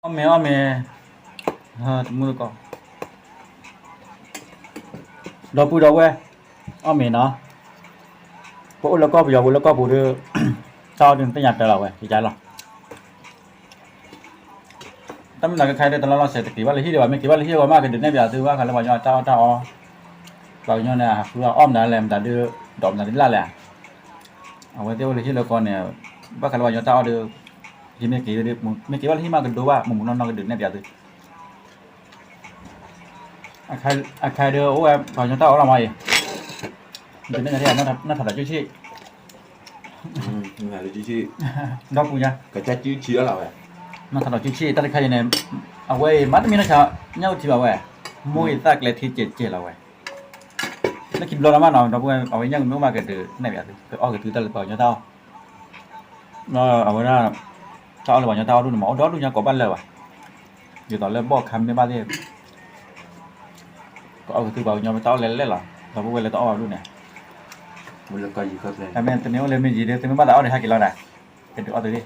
อ้อมเมฮะมือก็ดอกปูดอกเว้ยอ้อมเมเนาะพวกแล้วก็ไปยาวแล้วก็ปูเด้อชาวดึงตั้งยัดแต่เราเว้ยดีใจหรอตั้งแต่ใครได้ตลอดเราเสร็จกี่วันเลยที่เดียวไม่กี่วันเลยที่ว่ามากกันเดือนนี้เบียร์ซื้อว่ากันแล้วว่าเจ้าเราเนี่ยคือว่าอ้อมนั่นแหละแต่เดือดอกนั่นนี่ละแหละเอาไว้เดี๋ยวเลยที่เราก่อนเนี่ยว่ากันว่าเจ้าเดือที่ไม่กี่เดือนไม่กี่วันที่มากันดูว่ามุมนอนกันเดือนนี้เบียร์ซื้อใครเดือโอ้ยเราเจ้าเราไม่เดือนนี้เนี่ยน่าถัดจุ้ยnhưng mà chị chị ดอกปูเนี่ย cái trái chứ chia là vậy น่าถัดจุ้ยแต่ใครเนี่ยเอาไว้มัดมีนะชาเงาที่ว่าเว้ยมวยตากเลยที่เจ็ดเราเว้ยแล้วคิดรอละมาเนาะดอกปูเอาไว้ยังไม่มากันเดือนไหนเบียร์ซื้อก็ออกกันถือตลอดเปล่าเจ้าnó ở bên đó tao là bảo nhà tao luôn máu đó luôn nha có ban lời à giờ tao lên bỏ khăm với ba đi có từ bảo nhà tao lên là tao cũng lên tao vào luôn nè một lần coi gì không lên em nên nếu lên mình gì đi thì mới bắt đầu để 2 kg này thì được từ đi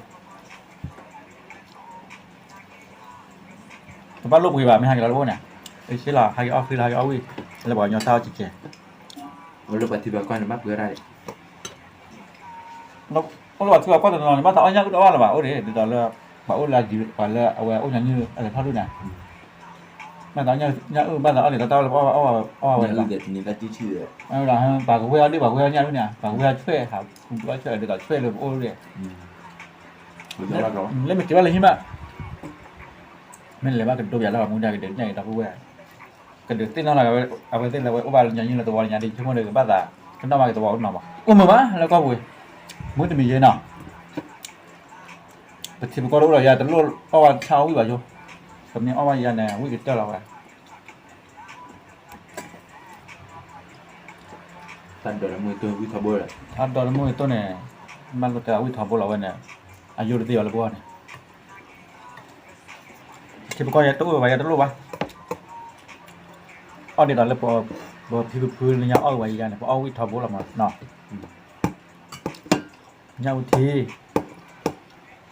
tao bắt lúc thì bảo 2 kg luôn nè đây chỉ là 2 kg phi là 2 kg là bảo nhà tao chỉ kể một lần thì bà con nó bắt vừa đây nó bảo thừa có tao nói bắt tao nhá đó là bảo đấy từ đó là bảo là gì bảo là ở nhà như ở thao luôn nè mà tao nhá bắt tao để tao là là để người ta chỉ chia là bà của quê đi bà quê nha luôn nè bà quê thuê hả không có thuê được thuê được ô rồi lên mình chỉ bắt lấy hiếm ạ mình lấy ba cái đồ giả là muốn ra cái đến này tao quê cái được tên nó là ở bên tên là ô bà nhà như là tao nhà đi chứ không được cái bắt giả cái nó mà cái tao nào mà ôm mà má là có vui muốn thì mình chơi nào thì có đâu rồi giờ tao luôn ô bà sao quý bà chú tầmนี้ô bà giờ nè quý cái cho là vậy tan rồi là 10 tuổi quý thọ bơi rồi ăn đó là muaตัวเนี่ยมันก็จะวิถีบุรุษเนี่ยอายุเดียวเลยพวกเนี่ยที่พวกเนี่ยตู้ไว้ยังตู้ป่ะอ๋อเดี๋ยวตอนแรกพอพื้นเนี่ยเอาไว้ยังเนี่ยพอเอาวิถีบุรุษมาเนาะเนี่ยวิธี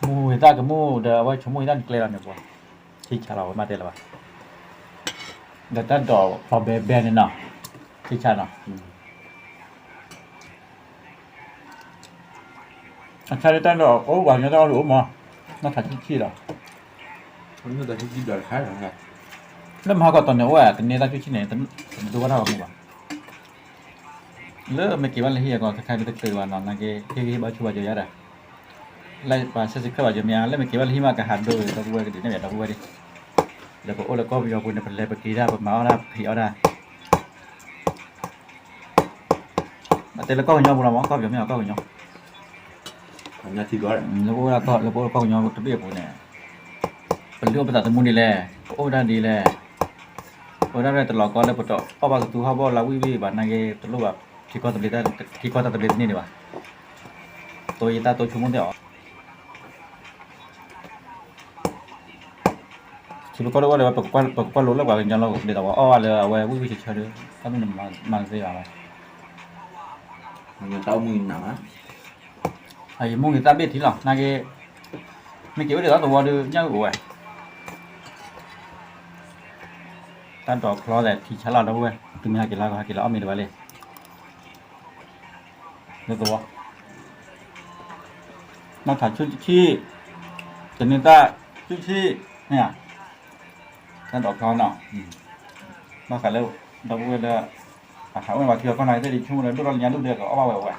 มูเห็นตากับมูเดี๋ยวไว้ชั่วโมงด้านเกลือเนี่ยพวกที่ชาเรามาเดี๋ยวละป่ะเดี๋ยวด้านต่อพอแบนเนี่ยเนาะที่ชาเนาะใช่ได้ดอกโอ้หวานยังต้องรู้มั้งน่าทานขี้หรอ người ta chỉ đòi khá là ngặt แล้วมาก็ตอนนี้ว่าตอนนี้ได้ขี้เนี่ยตอนดูว่าเท่ากับมั้งแล้วไม่กี่วันเลยที่ก็ใครได้ตื่นวันนอนนั่งที่บ้านชัวร์จะยัดอะไล่ป่าเสร็จก็ว่าจะมีแล้วไม่กี่วันที่มาก็หัดดูตัวกูก็ดีเนี่ยตัวกูดิแล้วก็โอ้แล้วก็ไปเอาคุณเป็นเลยไปกี่ได้แบบเมาได้ผีเอาได้แต่แล้วก็ยังบุญเราก็ยังไม่เอาก็ยังnhà thì gọi แล้วก็ยังตัวเบี้ยผมเนี่ยเป็นเรื่องภาษาสมุนดีแลโอ้ได้ดีแลโอ้ได้ตลอดก็เลยปตอป้าตัวเขาบอกเราวิบานนั่งเกตลุแบบที่ก็ตัดเล็ดนี่ดีกว่าตัวยีตาตัวชุ่มเดียวที่เราก็รู้ว่าเลยว่าปกรู้แล้วว่าอย่างเราเดี๋ยวว่าอ้อเลยเอาไว้วิเฉยๆถ้ามันเสียอะไร người tao mùi nặng á ai mua người ta biết thì là cái mấy kiểu đó tụi đưa nhau rồi tan trò lo là thì chả là đâu vậy từng 2 kg mình được lên được rồi nó thả chút chi cho nên ta chút chi nè tan trò lo nào nó phải lâu đâu quên là thảo mà thừa con này thì chung là lúc đó nhà lúc được có bao nhiêu vậy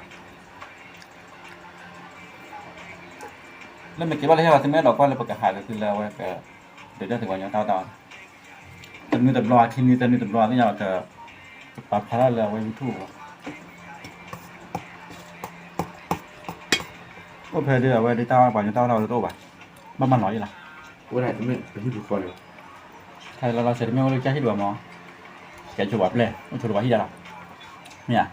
แล้วไม่คิดว่าเลยว่าถึงแม้ดอกก็เลยประกาศหายเลยคือแล้วว่าเดี๋ยวจะถึงวันยังเท่าตอนแต่มีตำรวจที่นี่แต่มีตำรวจที่อยากจะปรับพาราแล้วไว้ไม่ถูกก็เพลิดเดือดไว้ได้เท่าป่านยังเท่าเราตัวป่ะมันน้อยล่ะ cái này tụi mình phải hít được coi được ใช่เราเสร็จไม่ว่าเลยจะให้ดูมั้งแกชวบเลยมันชวบที่จะหรอเนี่ย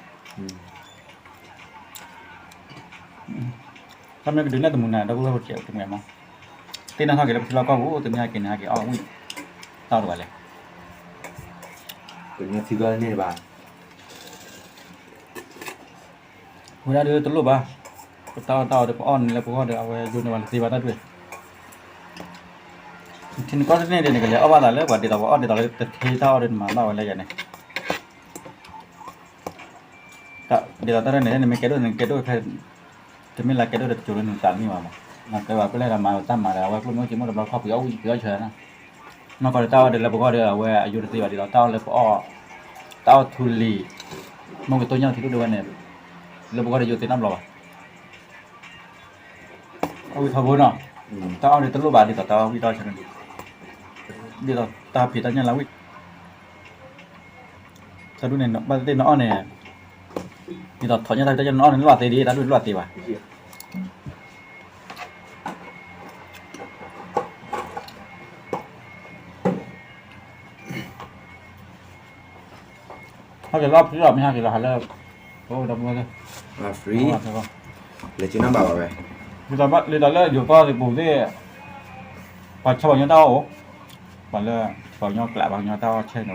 ถ้าไม่ไปดูหน้าตรงนั้นเราก็จะเกี่ยวตรงไหนมั้งที่นั่นเขาเกี่ยวกับเราก็รู้ตรงนี้กินหากี่อ้อวิ่งต่อตัวเลย cái nhà thì gọi này bà เวลาเดือดตลบอ่ะต่อเดี๋ยวอ้อนแล้วพวกเขาเดี๋ยวเอาไว้ยูในวันที่วันนั้นด้วย ทีนี้ก็เนี่ยเดี๋ยวนี้ก็เลยเอาว่าแต่เลิกว่าเดี๋ยวเราเดี๋ยวเราจะเทเท่าเดินมาเล่าอะไรอย่างเนี้ยก็เดี๋ยวเราตอนนี้เนี่ยไม่เกิดด้วยแค่จะไม่ละเกิดด้วยจุดหนึ่งสามนี่มาแต่ว่าก็เลยเรามาตั้งมาแล้วว่าพวกนู้นจริงๆเราเข้าไปเอาเยอะเฉยนะนอกจากเต้าเดี๋ยวเราบอกว่าเดี๋ยวว่าอายุที่ว่าเดี๋ยวเราเต้าเลยก็อ้อเต้าทุลีมันเป็นตัวย่อที่รู้ด้วยเนี่ยเราบอกว่าเดี๋ยวอยู่ที่น้ำเราเอาวิทาบุญเนาะเต้าเดี๋ยวตลุบาดีต่อเต้าวิทาชนะเดี๋ยวตาผิดตาเนี่ยเราวิถ้าดูเนี่ยบ้านเต้นน้อเนี่ยนี่ต่อถอนยาตาจะน้อเนี่ยรอดตีดีตาดูรอดตีว่ะเขาจะรอบที่รอบไม่ห้ากี่รอบฮัลโหลโอ้ดำเลย มาฟรีเลยจีน่าบ่าวไป Vì đó là dù to thì bù thế và cho vào nhau tao bảo là vào nhau lại vào nhau tao chơi nữa